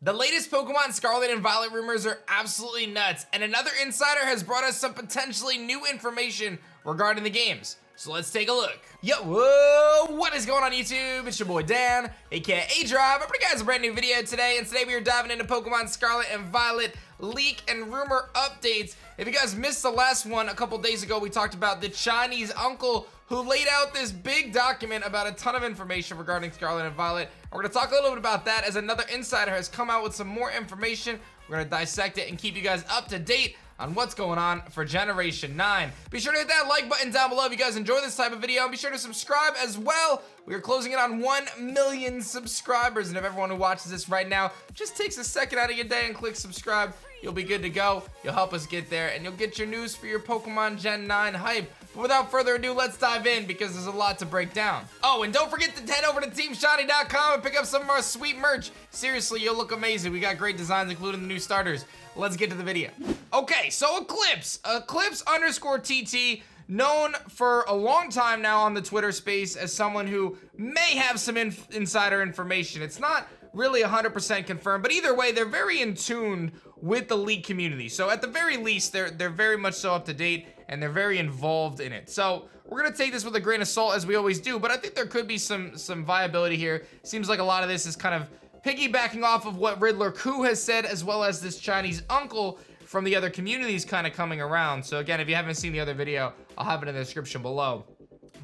The latest Pokemon Scarlet and Violet rumors are absolutely nuts, and another insider has brought us some potentially new information regarding the games. So let's take a look. Yo, whoa, what is going on YouTube? It's your boy Dan, aka A-Drive. I'm bringing you guys a brand new video today, and today we are diving into Pokemon Scarlet and Violet leak and rumor updates. If you guys missed the last one a couple days ago, we talked about the Chinese uncle who laid out this big document about a ton of information regarding Scarlet and Violet. And we're gonna talk a little bit about that as another insider has come out with some more information. We're gonna dissect it and keep you guys up to date on what's going on for Generation 9. Be sure to hit that like button down below if you guys enjoy this type of video, and be sure to subscribe as well. We are closing in on 1 million subscribers, and if everyone who watches this right now just takes a second out of your day and clicks subscribe, you'll be good to go. You'll help us get there, and you'll get your news for your Pokemon Gen 9 hype. But without further ado, let's dive in because there's a lot to break down. Oh, and don't forget to head over to TeamShiny.com and pick up some of our sweet merch. Seriously, you'll look amazing. We got great designs, including the new starters. Let's get to the video. Okay, so Eclipse _TT, known for a long time now on the Twitter space as someone who may have some insider information. It's not really 100% confirmed, but either way, they're very in tune with the league community. So at the very least, they're very much so up to date, and they're very involved in it. So we're gonna take this with a grain of salt as we always do, but I think there could be some viability here. Seems like a lot of this is kind of piggybacking off of what Riddler Ku has said, as well as this Chinese uncle from the other communities kind of coming around. So again, if you haven't seen the other video, I'll have it in the description below.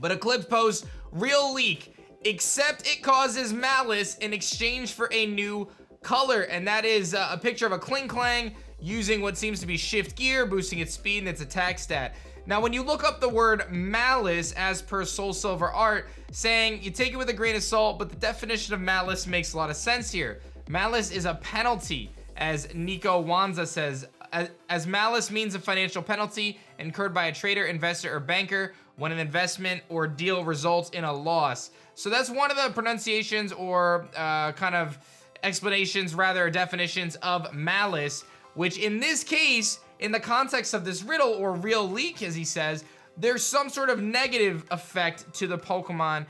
But Eclipse posts, real leak, except it causes malice in exchange for a new color. And that is a picture of a Klinklang using what seems to be shift gear, boosting its speed and its attack stat. Now, when you look up the word malice as per SoulSilver art, saying you take it with a grain of salt, but the definition of malice makes a lot of sense here. Malice is a penalty, as Nico Wanza says, as malice means a financial penalty incurred by a trader, investor, or banker when an investment or deal results in a loss. So that's one of the pronunciations or kind of explanations, rather, definitions of malice, which in this case, in the context of this riddle or real leak, as he says, there's some sort of negative effect to the Pokemon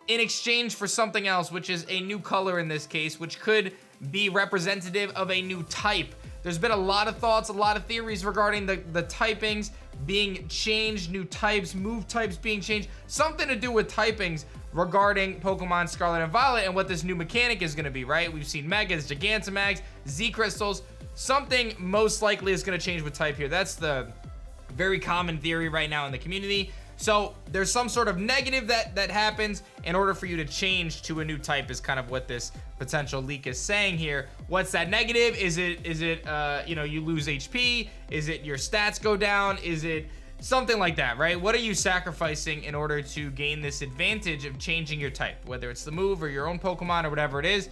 in exchange for something else, which is a new color in this case, which could be representative of a new type. There's been a lot of thoughts, a lot of theories regarding the typings being changed, new types, move types being changed, something to do with typings regarding Pokemon Scarlet and Violet and what this new mechanic is going to be, right? We've seen Megas, Gigantamax, Z-Crystals. Something most likely is going to change with type here. That's the very common theory right now in the community. So there's some sort of negative that happens in order for you to change to a new type is kind of what this potential leak is saying here. What's that negative? Is it you know, you lose HP? Is it your stats go down? Is it something like that, right? What are you sacrificing in order to gain this advantage of changing your type? Whether it's the move or your own Pokemon or whatever it is,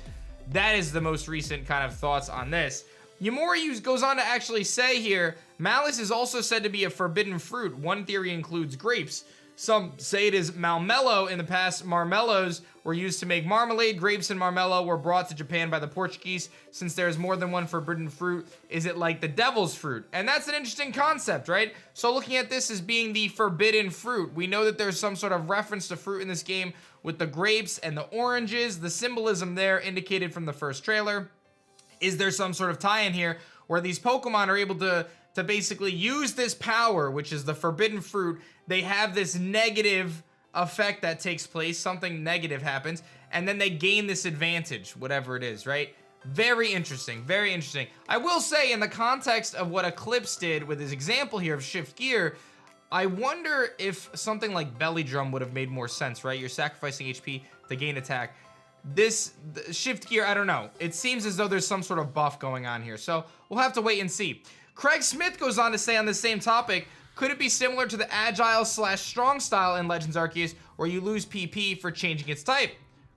that is the most recent kind of thoughts on this. Yamori goes on to actually say here, malice is also said to be a forbidden fruit. One theory includes grapes. Some say it is malmelo. In the past, marmelos were used to make marmalade. Grapes and marmelo were brought to Japan by the Portuguese. Since there is more than one forbidden fruit, is it like the devil's fruit? And that's an interesting concept, right? So looking at this as being the forbidden fruit, we know that there's some sort of reference to fruit in this game with the grapes and the oranges. The symbolism there indicated from the first trailer. Is there some sort of tie-in here where these Pokemon are able to basically use this power, which is the forbidden fruit? They have this negative effect that takes place, something negative happens, and then they gain this advantage, whatever it is, right? Very interesting, very interesting. I will say, in the context of what Eclipse did with his example here of shift gear, I wonder if something like Belly Drum would have made more sense, right? You're sacrificing HP to gain attack. This shift gear, I don't know. It seems as though there's some sort of buff going on here. So we'll have to wait and see. Craig Smith goes on to say on the same topic, could it be similar to the agile/strong style in Legends Arceus where you lose PP for changing its type?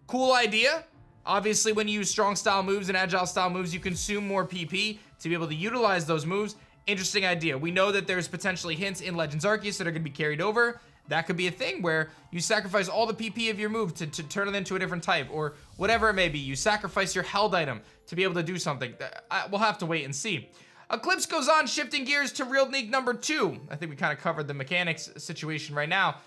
Cool idea. Obviously, when you use strong style moves and agile style moves, you consume more PP to be able to utilize those moves. Interesting idea. We know that there's potentially hints in Legends Arceus that are going to be carried over. That could be a thing where you sacrifice all the PP of your move to turn it into a different type, or whatever it may be. You sacrifice your held item to be able to do something. We'll have to wait and see. Eclipse goes on, shifting gears to Real League number 2. I think we kind of covered the mechanics situation right now.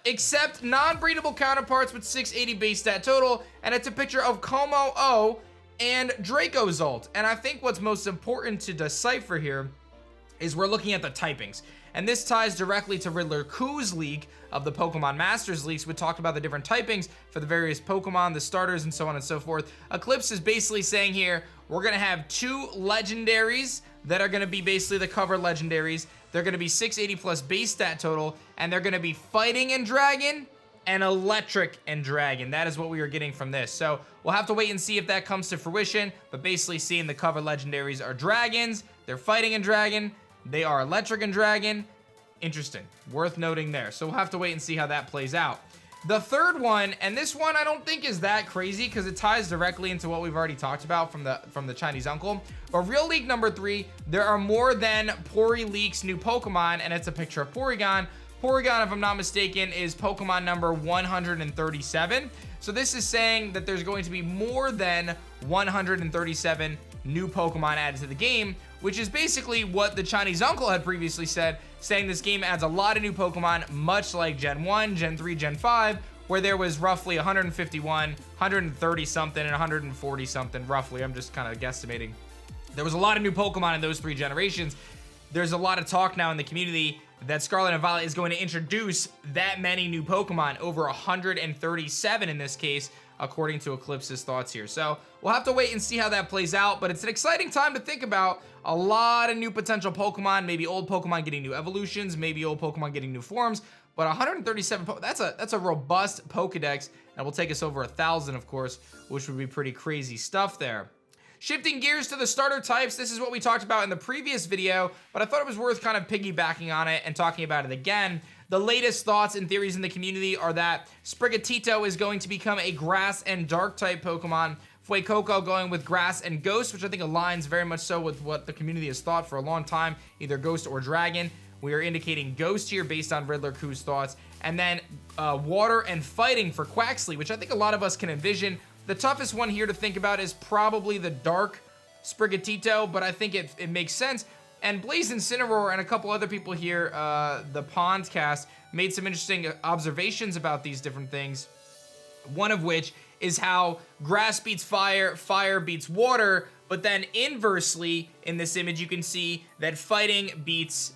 Except non-breedable counterparts with 680 base stat total, and it's a picture of Como O and Dracozolt. And I think what's most important to decipher here is we're looking at the typings. And this ties directly to Riddler Q's leak of the Pokemon Masters leaks. We talked about the different typings for the various Pokemon, the starters, and so on and so forth. Eclipse is basically saying here, we're gonna have 2 legendaries that are gonna be basically the cover legendaries. They're gonna be 680 plus base stat total, and they're gonna be Fighting and Dragon and Electric and Dragon. That is what we are getting from this. So we'll have to wait and see if that comes to fruition, but basically seeing the cover legendaries are dragons, they're Fighting and Dragon, they are Electric and Dragon. Interesting, worth noting there. So we'll have to wait and see how that plays out. The third one, and this one I don't think is that crazy because it ties directly into what we've already talked about from the Chinese uncle. But real leak number 3, there are more than Pori leaks new Pokemon, and it's a picture of Porygon. Porygon, if I'm not mistaken, is Pokemon number 137. So this is saying that there's going to be more than 137 new Pokemon added to the game, which is basically what the Chinese uncle had previously said, saying this game adds a lot of new Pokemon, much like Gen 1, Gen 3, Gen 5, where there was roughly 151, 130 something, and 140 something, roughly. I'm just kind of guesstimating. There was a lot of new Pokemon in those 3 generations. There's a lot of talk now in the community that Scarlet and Violet is going to introduce that many new Pokemon, over 137 in this case, according to Eclipse's thoughts here. So we'll have to wait and see how that plays out, but it's an exciting time to think about a lot of new potential Pokemon, maybe old Pokemon getting new evolutions, maybe old Pokemon getting new forms, but 137, that's a robust Pokedex, and will take us over 1,000, of course, which would be pretty crazy stuff there. Shifting gears to the starter types, this is what we talked about in the previous video, but I thought it was worth kind of piggybacking on it and talking about it again. The latest thoughts and theories in the community are that Sprigatito is going to become a grass and dark type Pokemon, Fuecoco going with grass and ghost, which I think aligns very much so with what the community has thought for a long time, either ghost or dragon. We are indicating ghost here based on Riddler Q's thoughts, and then water and fighting for Quaxly, which I think a lot of us can envision. The toughest one here to think about is probably the dark Sprigatito, but I think it makes sense. And Blaze Incineroar and a couple other people here, the Pondcast, made some interesting observations about these different things. One of which is how grass beats fire, fire beats water, but then inversely in this image you can see that fighting beats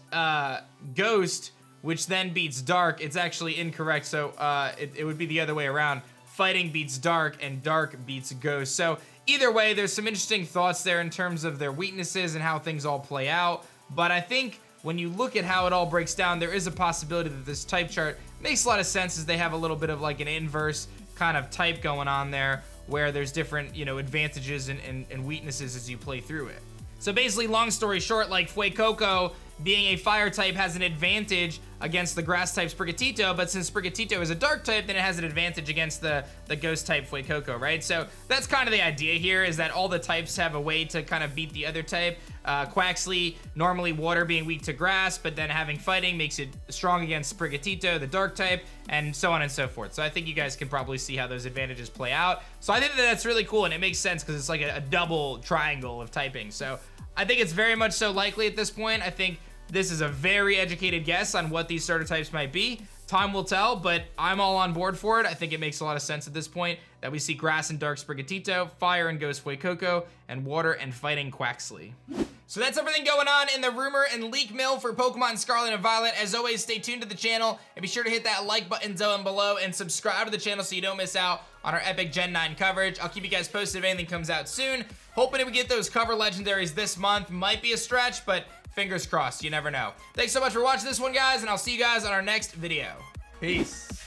ghost, which then beats dark. It's actually incorrect, so it would be the other way around. Fighting beats dark and dark beats ghost. So either way, there's some interesting thoughts there in terms of their weaknesses and how things all play out. But I think when you look at how it all breaks down, there is a possibility that this type chart makes a lot of sense, as they have a little bit of like an inverse kind of type going on there, where there's different, you know, advantages and weaknesses as you play through it. So basically, long story short, like Fuecoco being a fire type has an advantage against the grass type Sprigatito, but since Sprigatito is a dark type, then it has an advantage against the ghost type Fuecoco, right? So that's kind of the idea here, is that all the types have a way to kind of beat the other type. Quaxly, normally water being weak to grass, but then having fighting makes it strong against Sprigatito, the dark type, and so on and so forth. So I think you guys can probably see how those advantages play out. So I think that that's really cool, and it makes sense because it's like a double triangle of typing. So I think it's very much so likely at this point. I think this is a very educated guess on what these starter types might be. Time will tell, but I'm all on board for it. I think it makes a lot of sense at this point that we see grass and dark Sprigatito, fire and ghost Fuecoco, and water and fighting Quaxly. So that's everything going on in the rumor and leak mill for Pokemon Scarlet and Violet. As always, stay tuned to the channel and be sure to hit that like button down below and subscribe to the channel so you don't miss out on our epic Gen 9 coverage. I'll keep you guys posted if anything comes out soon. Hoping that we get those cover legendaries this month. Might be a stretch, but fingers crossed, you never know. Thanks so much for watching this one, guys, and I'll see you guys on our next video. Peace.